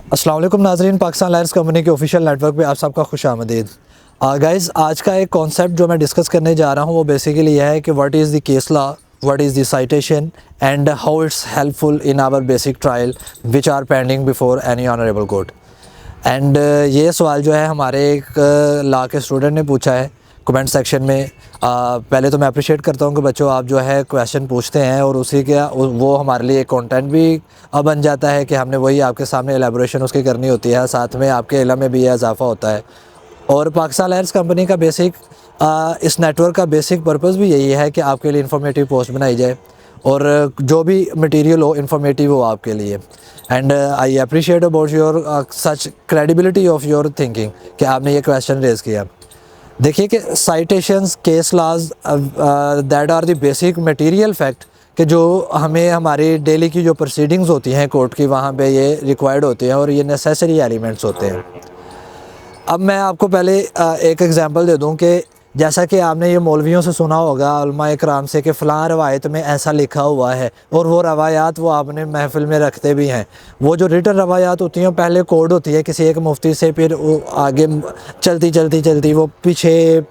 अस्सलाम वालेकुम नाज़रीन, पाकिस्तान लायर्स कंपनी के ऑफिशियल नेटवर्क पे आप सबका खुशामदीद। गाइज़, आज का एक कॉन्सेप्ट जो मैं डिस्कस करने जा रहा हूँ वो बेसिकली यह है कि what is the case law, what is the citation and how it's helpful in our basic trial which are pending before any honourable court. And ये सवाल जो है हमारे एक लॉ के स्टूडेंट ने पूछा है कमेंट सेक्शन में। पहले तो मैं अप्रिशिएट करता हूँ कि बच्चों आप जो है क्वेश्चन पूछते हैं और उसी के वो हमारे लिए कंटेंट भी बन जाता है कि हमने वही आपके सामने एलेबोरेशन उसकी करनी होती है, साथ में आपके इल्म में भी यह इजाफा होता है। और पाकिस्तान लायर्स कंपनी का बेसिक इस नेटवर्क का बेसिक पर्पज़ भी यही है कि आपके लिए इंफॉर्मेटिव पोस्ट बनाई जाए और जो भी मटेरियल हो इंफॉर्मेटिव हो आपके लिए। And I appreciate about your such credibility of your thinking कि आपने ये क्वेश्चन रेज़ किया। देखिए कि citations, case laws that are the basic material fact कि जो हमें हमारी डेली की जो प्रोसीडिंग्स होती हैं कोर्ट की वहाँ पे ये रिक्वायर्ड होते हैं और ये नेसेसरी एलिमेंट्स होते हैं। अब मैं आपको पहले एक एग्जांपल दे दूं कि जैसा कि आपने ये मौलवियों से सुना होगा, उलमा इकराम से, कि फ़लाँ रवायत में ऐसा लिखा हुआ है और वो रवायात वो आपने महफ़िल में रखते भी हैं। वो जो रिटन रवायात होती हैं पहले कोड होती है किसी एक मुफ्ती से, फिर वो आगे चलती वो पीछे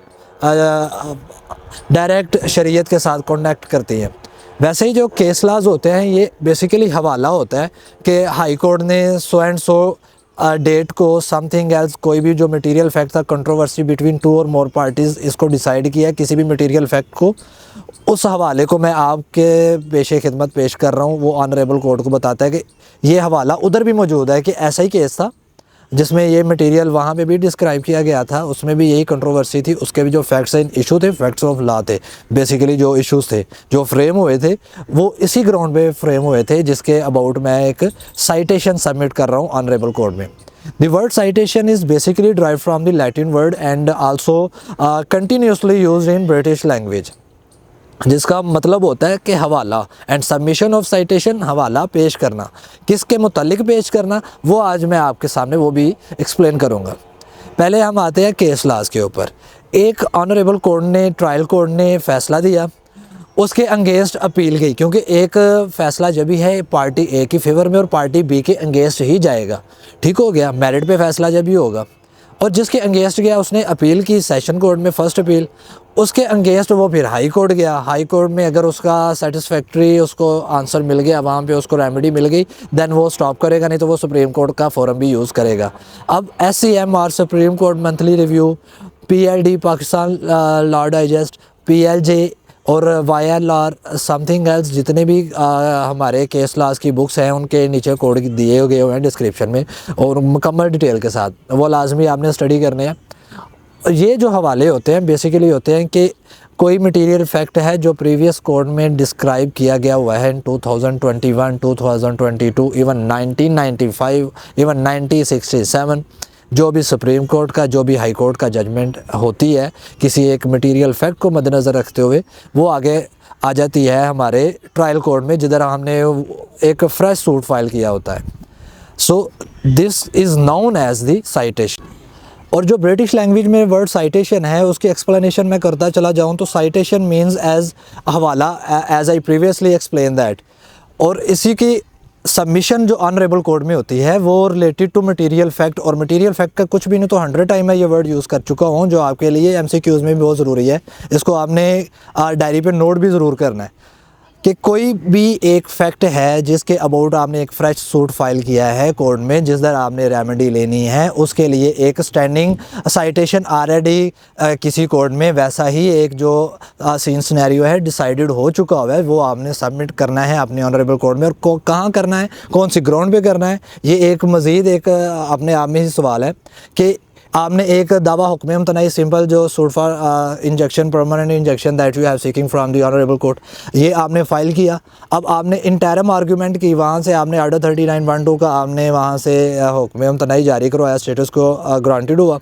डायरेक्ट शरीयत के साथ कनेक्ट करती हैं। वैसे ही जो केस लॉज होते हैं ये बेसिकली हवाला होता है कि हाई कोर्ट ने सो एंड सो डेट को समथिंग एल्स, कोई भी जो मटेरियल फैक्ट था कंट्रोवर्सी बिटवीन टू और मोर पार्टीज़, इसको डिसाइड किया किसी भी मटेरियल फैक्ट को। उस हवाले को मैं आपके पेशे खिदमत पेश कर रहा हूँ। वो ऑनरेबल कोर्ट को बताता है कि ये हवाला उधर भी मौजूद है कि ऐसा ही केस था जिसमें ये मटेरियल वहाँ पे भी डिस्क्राइब किया गया था, उसमें भी यही कंट्रोवर्सी थी, उसके भी जो फैक्ट्स एंड इशू थे, फैक्ट्स ऑफ लॉ थे, बेसिकली जो इश्यूज थे जो फ्रेम हुए थे वो इसी ग्राउंड पे फ्रेम हुए थे जिसके अबाउट मैं एक साइटेशन सबमिट कर रहा हूँ ऑनरेबल कोर्ट में। The word citation is basically derived from the Latin word and also continuously used in British language, जिसका मतलब होता है कि हवाला। एंड सबमिशन ऑफ साइटेशन, हवाला पेश करना, किसके मुतालिक पेश करना, वो आज मैं आपके सामने वो भी एक्सप्लेन करूँगा। पहले हम आते हैं केस लॉज के ऊपर। एक ऑनरेबल कोर्ट ने, ट्रायल कोर्ट ने फ़ैसला दिया, उसके अंगेंस्ट अपील गई, क्योंकि एक फ़ैसला जब भी है पार्टी ए की फेवर में और पार्टी बी के अंगेंस्ट ही जाएगा। ठीक हो गया, मेरिट पे फ़ैसला जब भी होगा। और जिसके अंगेंस्ट गया उसने अपील की सेशन कोर्ट में, फर्स्ट अपील, उसके अंगेंस्ट वो फिर हाई कोर्ट गया। हाई कोर्ट में अगर उसका सेटिस्फैक्ट्री उसको आंसर मिल गया, वहाँ पे उसको रेमेडी मिल गई, देन वो स्टॉप करेगा, नहीं तो वो सुप्रीम कोर्ट का फोरम भी यूज़ करेगा। अब SCMR supreme court monthly review, PLD Pakistan law digest, PLJ और YLR समथिंग एल्स, जितने भी हमारे केस लॉज की बुक्स हैं उनके नीचे कोड दिए गए हुए हैं डिस्क्रिप्शन में और मुकम्मल डिटेल के साथ, वो लाजमी आपने स्टडी करने हैं। ये जो हवाले होते हैं बेसिकली होते हैं कि कोई मटेरियल फैक्ट है जो प्रीवियस कोड में डिस्क्राइब किया गया हुआ है इन 2021, 2022, इवन 1995, इवन 1967, जो भी सुप्रीम कोर्ट का, जो भी हाई कोर्ट का जजमेंट होती है किसी एक मटेरियल फैक्ट को मद्देनज़र रखते हुए, वो आगे आ जाती है हमारे ट्रायल कोर्ट में, जिधर हमने एक फ्रेश सूट फाइल किया होता है। So this is known as the citation. और जो ब्रिटिश लैंग्वेज में वर्ड साइटेशन है उसकी एक्सप्लेनेशन मैं करता चला जाऊँ तो साइटेशन मीन्स एज हवाला, as I previously explain that. और इसी की सबमिशन जो ऑनरेबल कोर्ट में होती है वो रिलेटेड टू मटेरियल फैक्ट, और मटेरियल फैक्ट का कुछ भी नहीं तो 100 टाइम मैं ये वर्ड यूज़ कर चुका हूँ जो आपके लिए MCQs में भी बहुत ज़रूरी है। इसको आपने डायरी पे नोट भी ज़रूर करना है कि कोई भी एक फैक्ट है जिसके अबाउट आपने एक फ्रेश सूट फाइल किया है कोर्ट में, जिस दर आपने रेमेडी लेनी है, उसके लिए एक स्टैंडिंग साइटेशन ऑलरेडी किसी कोर्ट में वैसा ही एक जो सीन सिनेरियो है डिसाइडेड हो चुका हुआ है, वो आपने सबमिट करना है अपने ऑनरेबल कोर्ट में। और कहाँ करना है, कौन सी ग्राउंड पे करना है, ये एक मज़ीद एक अपने आप में ही सवाल है कि आपने एक दावा हुक्म मुमतनाई सिंपल जो suit for injection, permanent injection that you have seeking from the honourable court, ये आपने फ़ाइल किया। अब आपने इंटरम आर्गूमेंट की, वहाँ से आपने आर्डर 39(1)(2) का आपने वहाँ से हुक्म मुमतनाई जारी करवाया, स्टेटस को ग्रांटेड हुआ।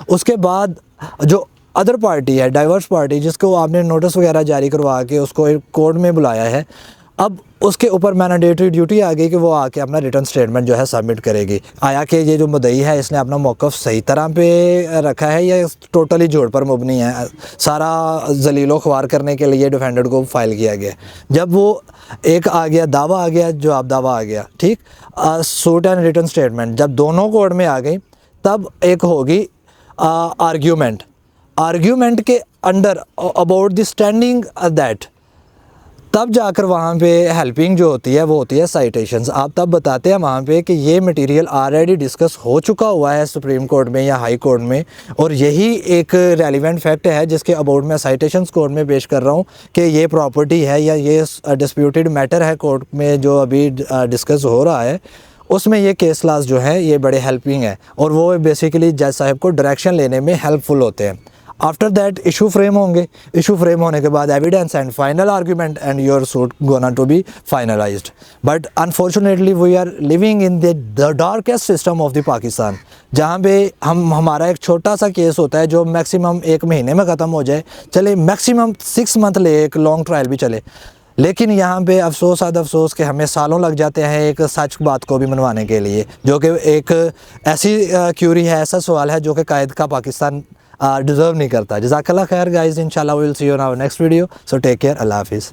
उसके बाद जो अदर पार्टी है, डाइवर्स पार्टी, जिसको आपने नोटिस वगैरह जारी करवा के उसको कोर्ट में बुलाया है, अब उसके ऊपर मैंडेटरी ड्यूटी आ गई कि वो आके अपना रिटर्न स्टेटमेंट जो है सबमिट करेगी। आया कि ये जो मुद्दई है इसने अपना मौक़िफ़ सही तरह पे रखा है या टोटली झूठ पर मुबनी है, सारा जलीलो ख्वार करने के लिए डिफेंडेंट को फ़ाइल किया गया। जब वो एक आ गया दावा आ गया, जवाब दावा आ गया, ठीक, सूट एंड रिटर्न स्टेटमेंट जब दोनों कोर्ट में आ गई तब एक होगी आर्ग्यूमेंट। आर्ग्यूमेंट के under about the standing that, तब जाकर वहाँ पे हेल्पिंग जो होती है वो होती है साइटेशंस। आप तब बताते हैं वहाँ पे कि ये मटेरियल ऑलरेडी डिस्कस हो चुका हुआ है सुप्रीम कोर्ट में या हाई कोर्ट में, और यही एक रेलिवेंट फैक्ट है जिसके अबाउट मैं साइटेशंस कोर्ट में पेश कर रहा हूँ कि ये प्रॉपर्टी है या ये डिस्प्यूटेड मैटर है कोर्ट में जो अभी डिस्कस हो रहा है, उसमें ये केस लॉज जो है ये बड़े हेल्पिंग है और वो बेसिकली जज साहब को डायरेक्शन लेने में हेल्पफुल होते हैं। आफ्टर दैट इशू फ्रेम होंगे, इशू फ्रेम होने के बाद evidence and final argument and your suit gonna to be finalized. But unfortunately we are living in the darkest system of the Pakistan, जहाँ पे हमारा एक छोटा सा केस होता है जो मैक्सिमम 1 महीने में ख़त्म हो जाए, चले मैक्सिमम 6 मंथ ले, एक लॉन्ग ट्रायल भी चले, लेकिन यहाँ पे अफसोस आद अफसोस कि हमें सालों लग जाते हैं एक सच बात को भी मनवाने के लिए, जो कि एक ऐसी क्यूरी है, ऐसा सवाल है जो कि कायद का पाकिस्तान डिज़र्व नहीं करता। जज़ाकल्लाह खैर गाइज़, इंशाल्लाह we will see you in our next video, so take care, Allah हाफिज़।